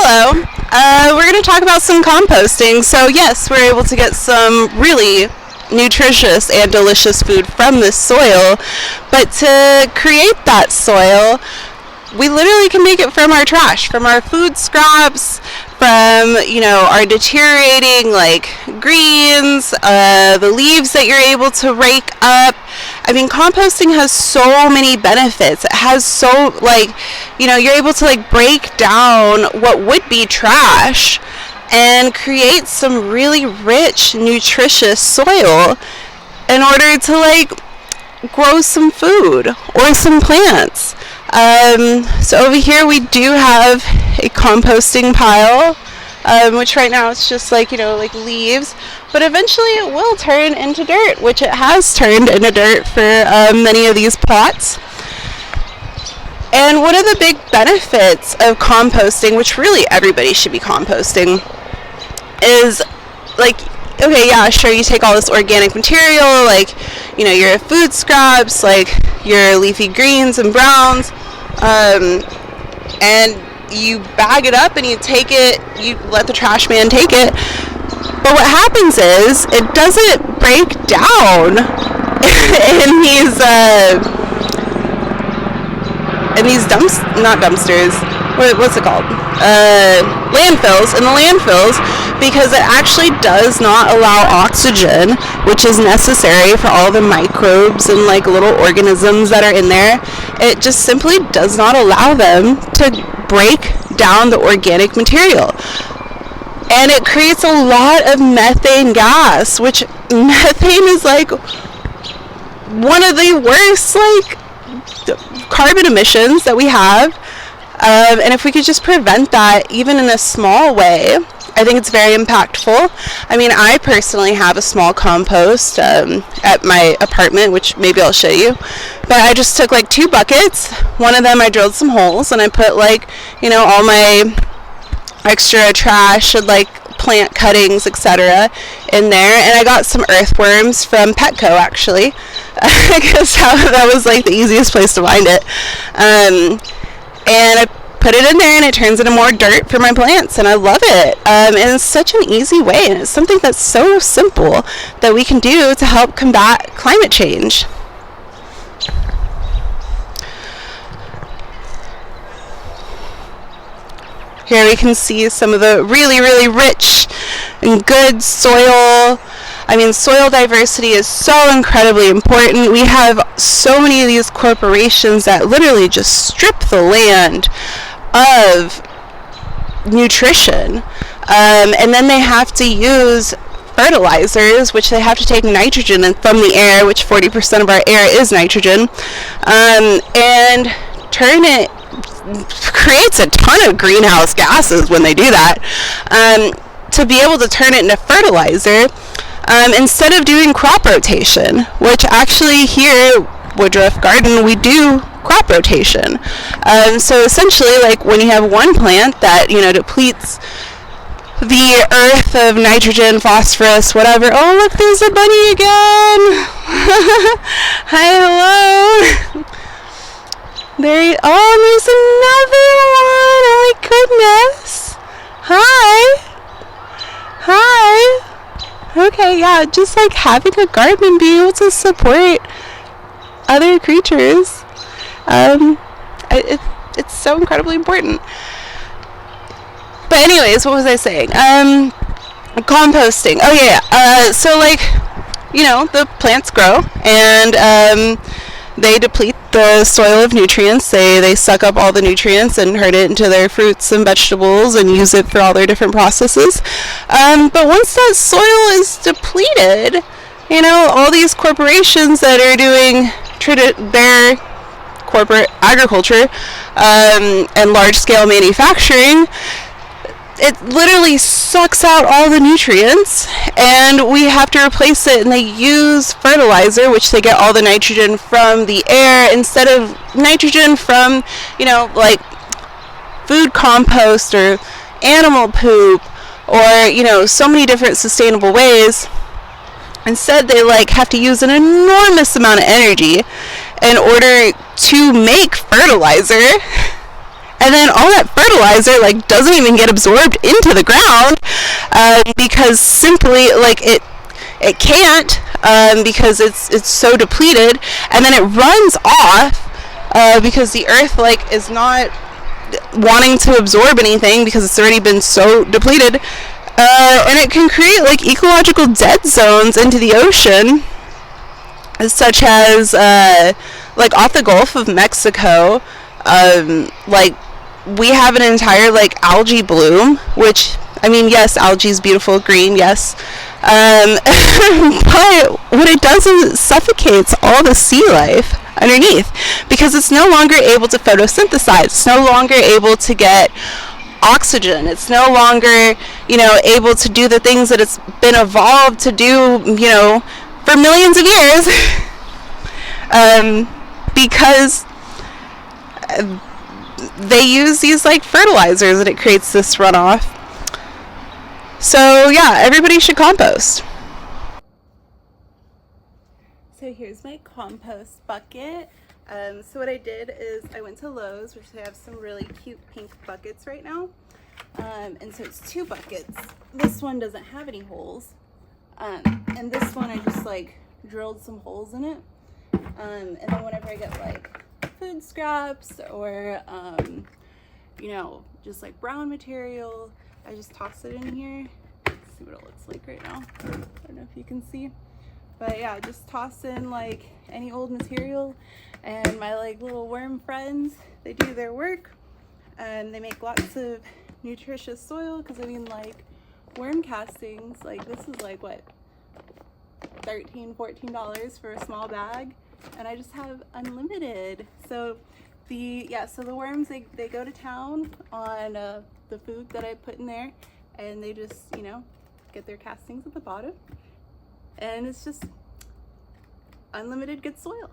Hello. We're going to talk about some composting. So yes, we're able to get some really nutritious and delicious food from this soil, but to create that soil, we literally can make it from our trash, from our food scraps, from, our deteriorating, greens, the leaves that you're able to rake up. I mean, composting has so many benefits. It has you're able to, break down what would be trash and create some really rich, nutritious soil in order to, grow some food or some plants. So over here we do have a composting pile, which right now it's just leaves, but eventually it will turn into dirt, which it has turned into dirt for many of these plots. And one of the big benefits of composting, which really everybody should be composting, is okay, yeah, sure, you take all this organic material, your food scraps, your leafy greens and browns, and you bag it up and you let the trash man take it. But what happens is, it doesn't break down in these landfills, because it actually does not allow oxygen, which is necessary for all the microbes and little organisms that are in there. It just simply does not allow them to break down the organic material. And it creates a lot of methane gas, which methane is one of the worst carbon emissions that we have. And if we could just prevent that, even in a small way, I think it's very impactful. I mean, I personally have a small compost at my apartment, which maybe I'll show you. But I just took 2 buckets. One of them I drilled some holes, and I put all my extra trash and plant cuttings, etc. in there. And I got some earthworms from Petco, actually. I guess that was the easiest place to find it. And I put it in there, and it turns into more dirt for my plants, and I love it. And it's such an easy way, and it's something that's so simple that we can do to help combat climate change. Here we can see some of the really, really rich and good soil. I mean, soil diversity is so incredibly important. We have so many of these corporations that literally just strip the land of nutrition. And then they have to use fertilizers, which they have to take nitrogen from the air, which 40% of our air is nitrogen, and creates a ton of greenhouse gases when they do that. To be able to turn it into fertilizer, instead of doing crop rotation, which actually here, Woodruff Garden, we do crop rotation. So essentially, when you have one plant that, depletes the earth of nitrogen, phosphorus, whatever. Oh, look, there's a bunny again. Hi, hello. There's another one. Oh my goodness. Hi. Okay, yeah, just having a garden and being able to support other creatures. It's so incredibly important. But anyways, what was I saying? Composting. Oh yeah. So the plants grow, and they deplete the soil of nutrients. They suck up all the nutrients and turn it into their fruits and vegetables and use it for all their different processes. But once that soil is depleted, all these corporations that are doing their corporate agriculture and large-scale manufacturing, it literally sucks out all the nutrients, and we have to replace it, and they use fertilizer, which they get all the nitrogen from the air instead of nitrogen from, food compost or animal poop, or, so many different sustainable ways. Instead, they have to use an enormous amount of energy in order to make fertilizer. and then all that fertilizer like doesn't even get absorbed into the ground, because simply like it can't, because it's so depleted, and then it runs off, because the earth like is not wanting to absorb anything because it's already been so depleted, and it can create like ecological dead zones into the ocean, such as like off the Gulf of Mexico. Like we have an entire like algae bloom, which, I mean, yes, algae is beautiful, green, yes, but what it does is it suffocates all the sea life underneath, because it's no longer able to photosynthesize. It's no longer able to get oxygen. It's no longer, able to do the things that it's been evolved to do, for millions of years, because they use these like fertilizers, and it creates this runoff. So yeah, everybody should compost. So here's my compost bucket. So what I did is I went to Lowe's, which they have some really cute pink buckets right now. And so it's 2 buckets. This one doesn't have any holes. And this one I just like drilled some holes in it. And then whenever I get like food scraps or, just like brown material, I just toss it in here. Let's see what it looks like right now. I don't know if you can see. But yeah, just toss in like any old material, and my like little worm friends, they do their work, and they make lots of nutritious soil, because I mean like worm castings, like this is like what, $13-14 for a small bag, and I just have unlimited. So the worms, they go to town on the food that I put in there, and they just get their castings at the bottom, and it's just unlimited good soil.